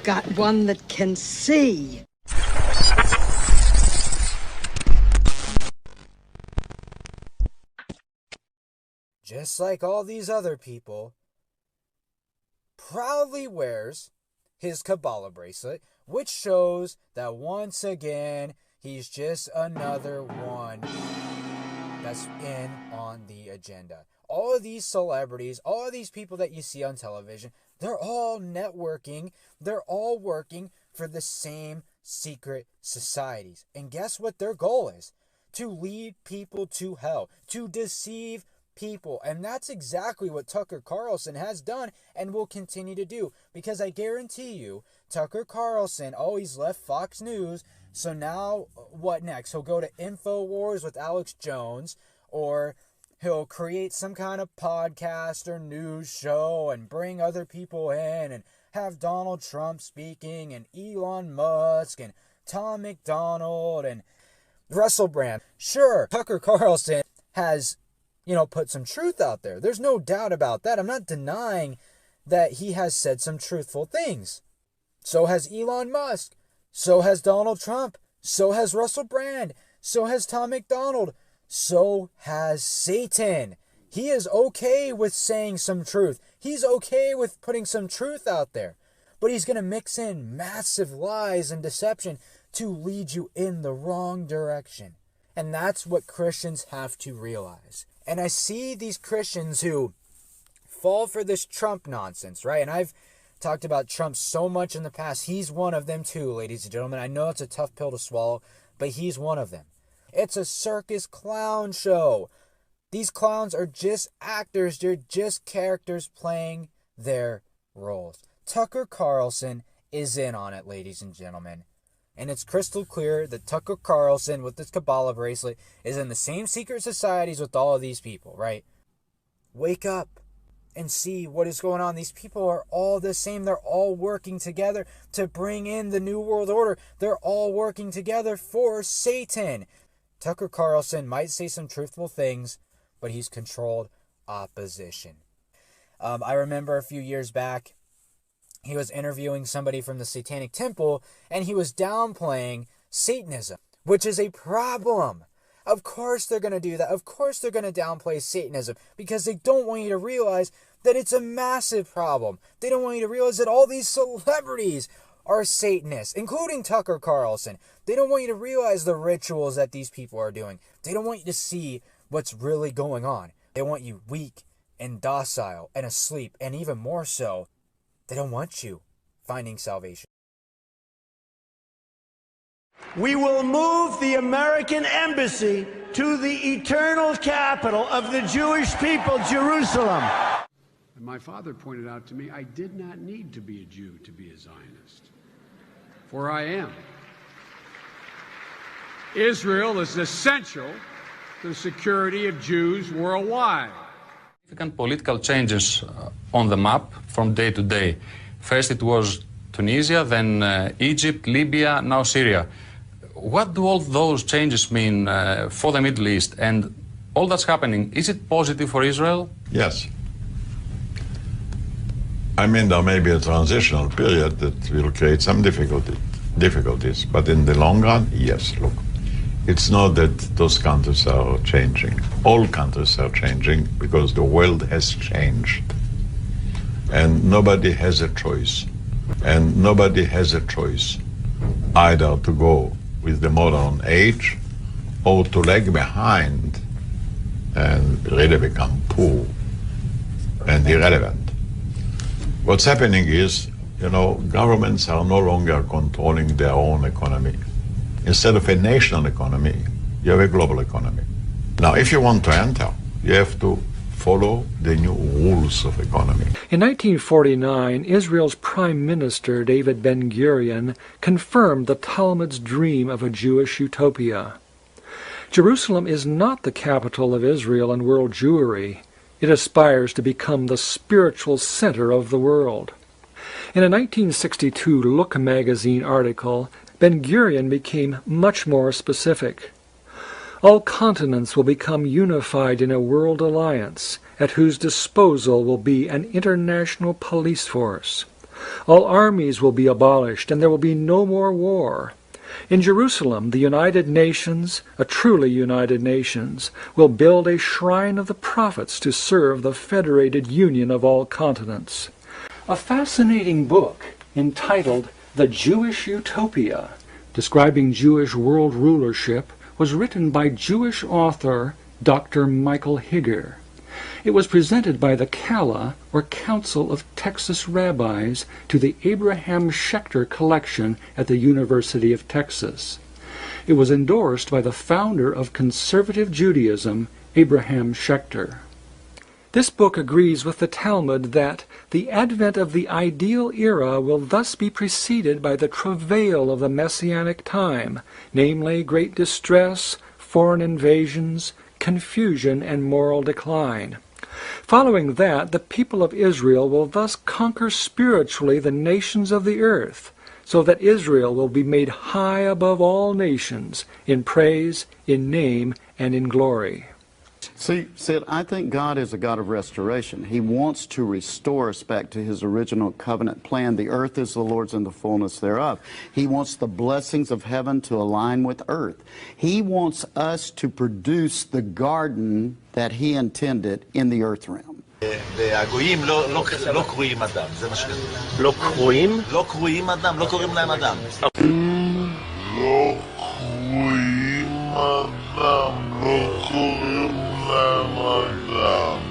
got one that can see. Just like all these other people, proudly wears his Kabbalah bracelet, which shows that once again, he's just another one that's in on the agenda. All of these celebrities, all of these people that you see on television, they're all networking. They're all working for the same secret societies. And guess what their goal is? To lead people to hell, to deceive people. And that's exactly what Tucker Carlson has done and will continue to do. Because I guarantee you, Tucker Carlson, he's left Fox News. So now, what next? He'll go to InfoWars with Alex Jones, or he'll create some kind of podcast or news show and bring other people in and have Donald Trump speaking and Elon Musk and Tom McDonald and Russell Brand. Sure, Tucker Carlson has, put some truth out there. There's no doubt about that. I'm not denying that he has said some truthful things. So has Elon Musk. So has Donald Trump. So has Russell Brand. So has Tom McDonald. So has Satan. He is okay with saying some truth. He's okay with putting some truth out there. But he's going to mix in massive lies and deception to lead you in the wrong direction. And that's what Christians have to realize. And I see these Christians who fall for this Trump nonsense, right? And I've talked about Trump so much in the past. He's one of them too, ladies and gentlemen. I know it's a tough pill to swallow, but he's one of them. It's a circus clown show. These clowns are just actors. They're just characters playing their roles. Tucker Carlson is in on it, ladies and gentlemen. And it's crystal clear that Tucker Carlson with this Kabbalah bracelet is in the same secret societies with all of these people, right? Wake up and see what is going on. These people are all the same. They're all working together to bring in the New World Order. They're all working together for Satan. Tucker Carlson might say some truthful things, but he's controlled opposition. I remember a few years back, he was interviewing somebody from the Satanic Temple, and he was downplaying Satanism, which is a problem. Of course they're going to do that. Of course they're going to downplay Satanism, because they don't want you to realize that it's a massive problem. They don't want you to realize that all these celebrities are Satanists, including Tucker Carlson. They don't want you to realize the rituals that these people are doing. They don't want you to see what's really going on. They want you weak and docile and asleep, and even more so, they don't want you finding salvation. We will move the American embassy to the eternal capital of the Jewish people, Jerusalem. And my father pointed out to me, I did not need to be a Jew to be a Zionist, for I am. Israel is essential to the security of Jews worldwide. Significant political changes on the map from day to day. First it was Tunisia, then Egypt, Libya, now Syria. What do all those changes mean for the Middle East? And all that's happening, is it positive for Israel? Yes. I mean, there may be a transitional period that will create some difficulties, but in the long run, yes, look. It's not that those countries are changing. All countries are changing because the world has changed. And nobody has a choice. And nobody has a choice either to go with the modern age or to lag behind and really become poor and irrelevant. What's happening is, governments are no longer controlling their own economy. Instead of a national economy, you have a global economy. Now, if you want to enter, you have to follow the new rules of economy. In 1949, Israel's Prime Minister David Ben-Gurion confirmed the Talmud's dream of a Jewish utopia. Jerusalem is not the capital of Israel and world Jewry. It aspires to become the spiritual center of the world. In a 1962 Look magazine article, Ben-Gurion became much more specific. All continents will become unified in a world alliance, at whose disposal will be an international police force. All armies will be abolished, and there will be no more war. In Jerusalem, the United Nations, a truly United Nations, will build a shrine of the prophets to serve the federated union of all continents. A fascinating book entitled The Jewish Utopia, describing Jewish world rulership, was written by Jewish author Dr. Michael Higger. It was presented by the CALA, or Council of Texas Rabbis, to the Abraham Schechter Collection at the University of Texas. It was endorsed by the founder of conservative Judaism, Abraham Schechter. This book agrees with the Talmud that the advent of the ideal era will thus be preceded by the travail of the Messianic time, namely great distress, foreign invasions, confusion, and moral decline. Following that, the people of Israel will thus conquer spiritually the nations of the earth, so that Israel will be made high above all nations, in praise, in name, and in glory. See, Sid, I think God is a God of restoration. He wants to restore us back to his original covenant plan. The earth is the Lord's and the fullness thereof. He wants the blessings of heaven to align with earth. He wants us to produce the garden that he intended in the earth realm. והגויים לא קרויים אדם, זה מה שכתוב. לא קרויים? לא קרויים אדם, לא קוראים להם אדם. לא קרויים אדם, לא קוראים להם אדם.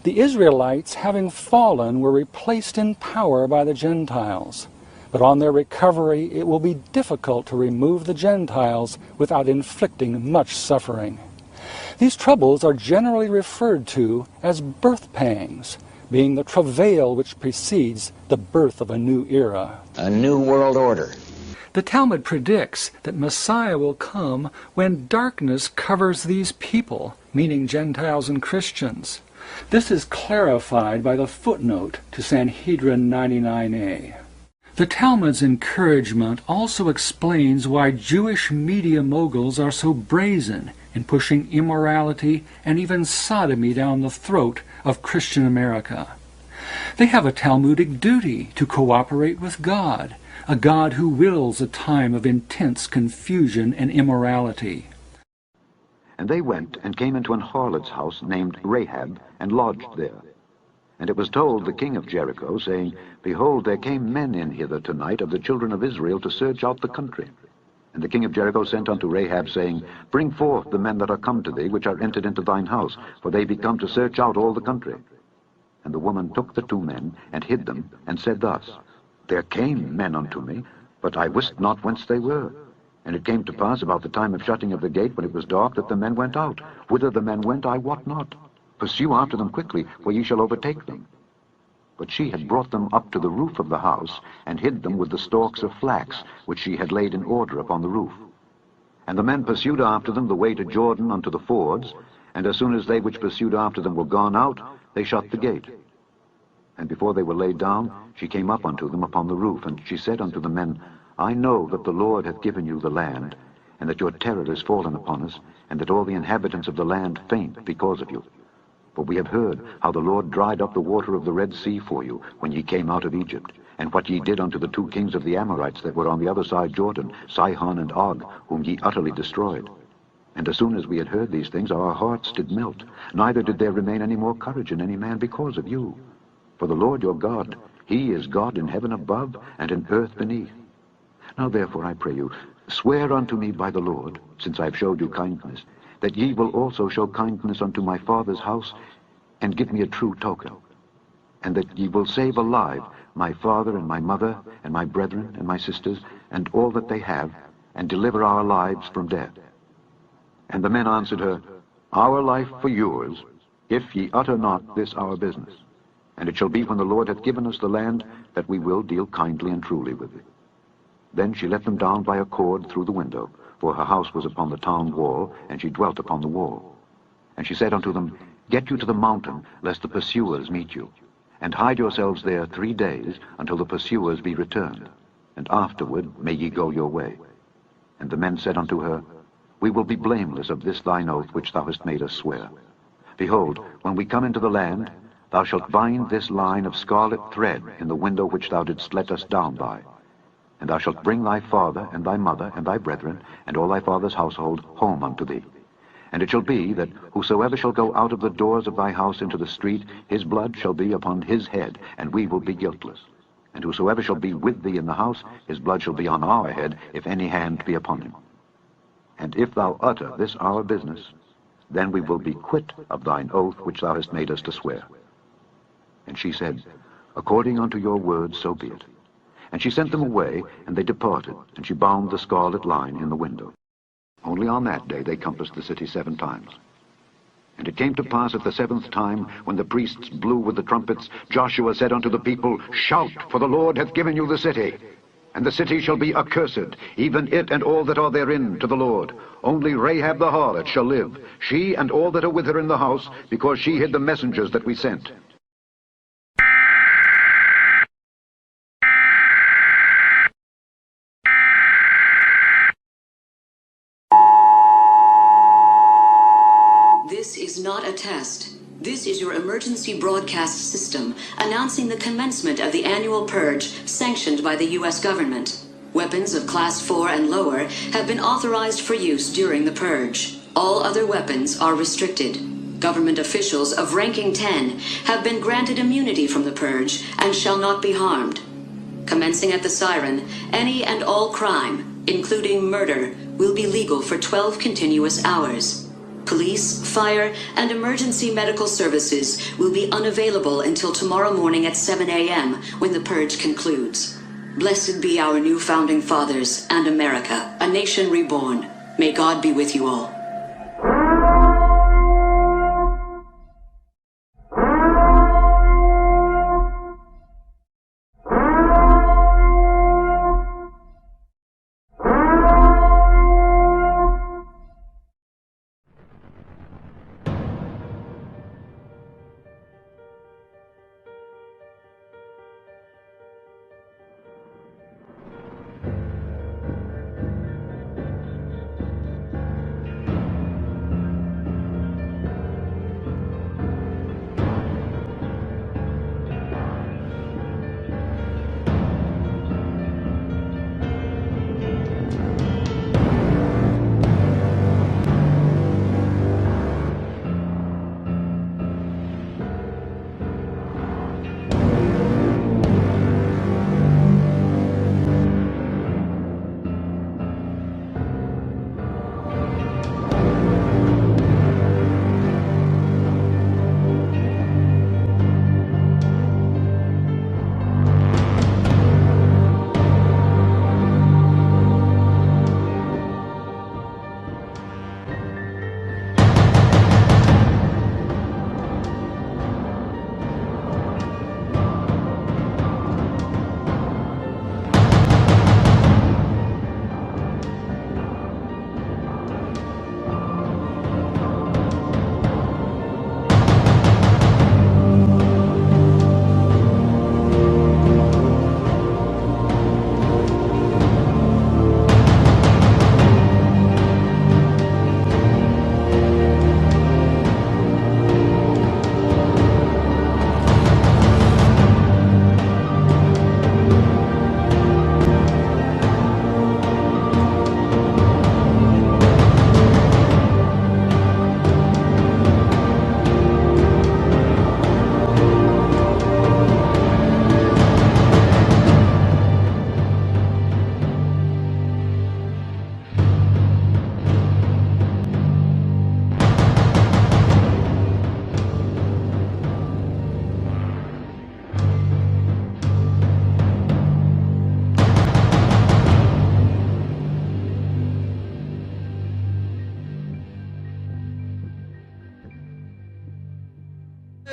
The Israelites, having fallen, were replaced in power by the Gentiles. But on their recovery, it will be difficult to remove the Gentiles without inflicting much suffering. These troubles are generally referred to as birth pangs, being the travail which precedes the birth of a new era. A new world order. The Talmud predicts that Messiah will come when darkness covers these people, meaning Gentiles and Christians. This is clarified by the footnote to Sanhedrin 99a. The Talmud's encouragement also explains why Jewish media moguls are so brazen in pushing immorality and even sodomy down the throat of Christian America. They have a Talmudic duty to cooperate with God, a God who wills a time of intense confusion and immorality. And they went and came into an harlot's house named Rahab, and lodged there. And it was told the king of Jericho, saying, Behold, there came men in hither tonight of the children of Israel to search out the country. And the king of Jericho sent unto Rahab, saying, Bring forth the men that are come to thee, which are entered into thine house, for they be come to search out all the country. And the woman took the 2 men, and hid them, and said thus, There came men unto me, but I wist not whence they were. And it came to pass about the time of shutting of the gate, when it was dark, that the men went out. Whither the men went, I wot not. Pursue after them quickly, for ye shall overtake them. But she had brought them up to the roof of the house, and hid them with the stalks of flax, which she had laid in order upon the roof. And the men pursued after them the way to Jordan unto the fords, and as soon as they which pursued after them were gone out, they shut the gate. And before they were laid down, she came up unto them upon the roof, and she said unto the men, I know that the Lord hath given you the land, and that your terror is fallen upon us, and that all the inhabitants of the land faint because of you. For we have heard how the Lord dried up the water of the Red Sea for you, when ye came out of Egypt, and what ye did unto the 2 kings of the Amorites that were on the other side Jordan, Sihon and Og, whom ye utterly destroyed. And as soon as we had heard these things, our hearts did melt, neither did there remain any more courage in any man because of you. For the Lord your God, he is God in heaven above, and in earth beneath. Now therefore I pray you, swear unto me by the Lord, since I have showed you kindness, that ye will also show kindness unto my father's house, and give me a true token, and that ye will save alive my father and my mother, and my brethren and my sisters, and all that they have, and deliver our lives from death. And the men answered her, Our life for yours, if ye utter not this our business. And it shall be when the Lord hath given us the land, that we will deal kindly and truly with it. Then she let them down by a cord through the window, for her house was upon the town wall, and she dwelt upon the wall. And she said unto them, Get you to the mountain, lest the pursuers meet you, and hide yourselves there 3 days, until the pursuers be returned, and afterward may ye go your way. And the men said unto her, We will be blameless of this thine oath which thou hast made us swear. Behold, when we come into the land, Thou shalt bind this line of scarlet thread in the window which thou didst let us down by. And thou shalt bring thy father, and thy mother, and thy brethren, and all thy father's household home unto thee. And it shall be that whosoever shall go out of the doors of thy house into the street, his blood shall be upon his head, and we will be guiltless. And whosoever shall be with thee in the house, his blood shall be on our head, if any hand be upon him. And if thou utter this our business, then we will be quit of thine oath which thou hast made us to swear. And she said, According unto your words, so be it. And she sent them away, and they departed, and she bound the scarlet line in the window. Only on that day they compassed the city 7 times. And it came to pass at the 7th time, when the priests blew with the trumpets, Joshua said unto the people, Shout, for the Lord hath given you the city. And the city shall be accursed, even it and all that are therein, to the Lord. Only Rahab the harlot shall live, she and all that are with her in the house, because she hid the messengers that we sent. This is not a test. This is your emergency broadcast system announcing the commencement of the annual purge sanctioned by the U.S. government. Weapons of Class 4 and lower have been authorized for use during the purge. All other weapons are restricted. Government officials of ranking 10 have been granted immunity from the purge and shall not be harmed. Commencing at the siren, any and all crime, including murder, will be legal for 12 continuous hours. Police, fire, and emergency medical services will be unavailable until tomorrow morning at 7 a.m. when the purge concludes. Blessed be our new founding fathers and America, a nation reborn. May God be with you all.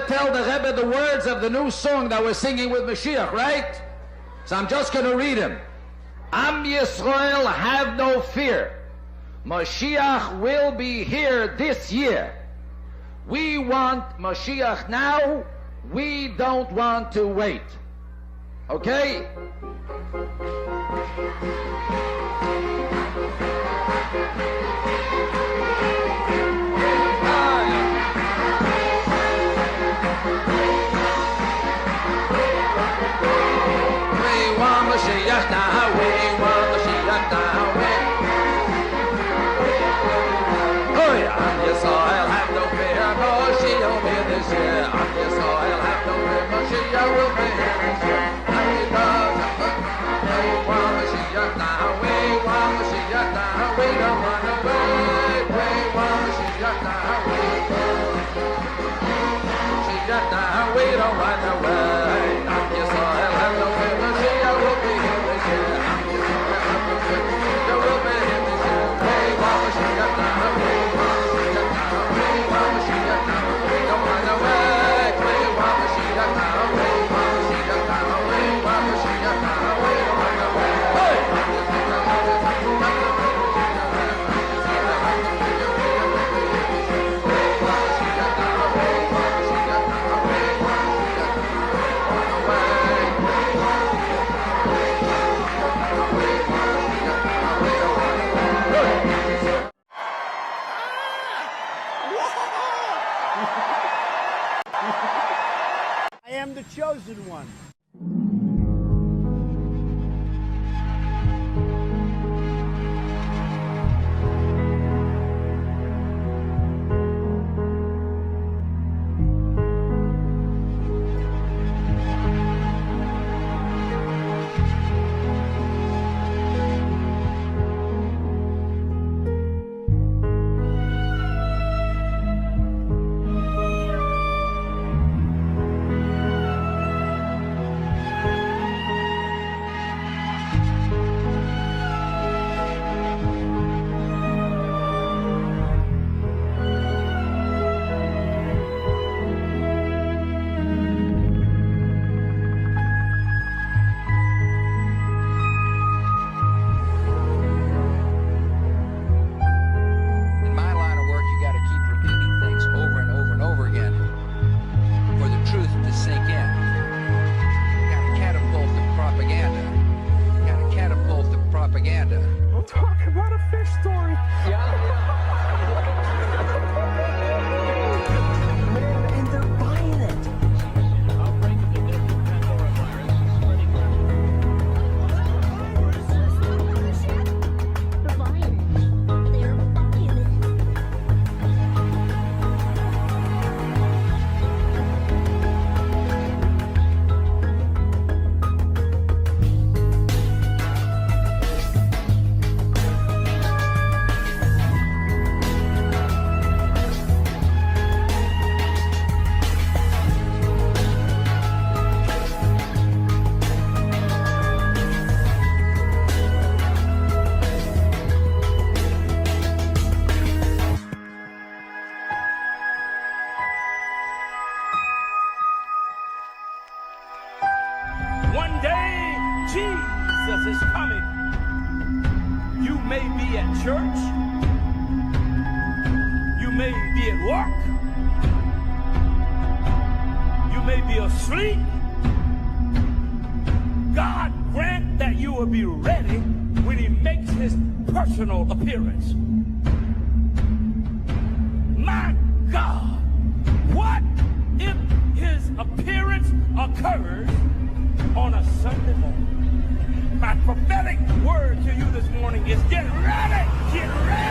Tell the Rebbe the words of the new song that we're singing with Mashiach, right? So I'm just going to read him. Am Yisrael, have no fear. Mashiach will be here this year. We want Mashiach now. We don't want to wait. Okay? talk about a fish story. Man, and they're buying it. One day, Jesus is coming. You may be at church. You may be at work. You may be asleep. God grant that you will be ready when he makes his personal appearance. My God, what if his appearance occurs on a Sunday morning? My prophetic word to you this morning is get ready, get ready.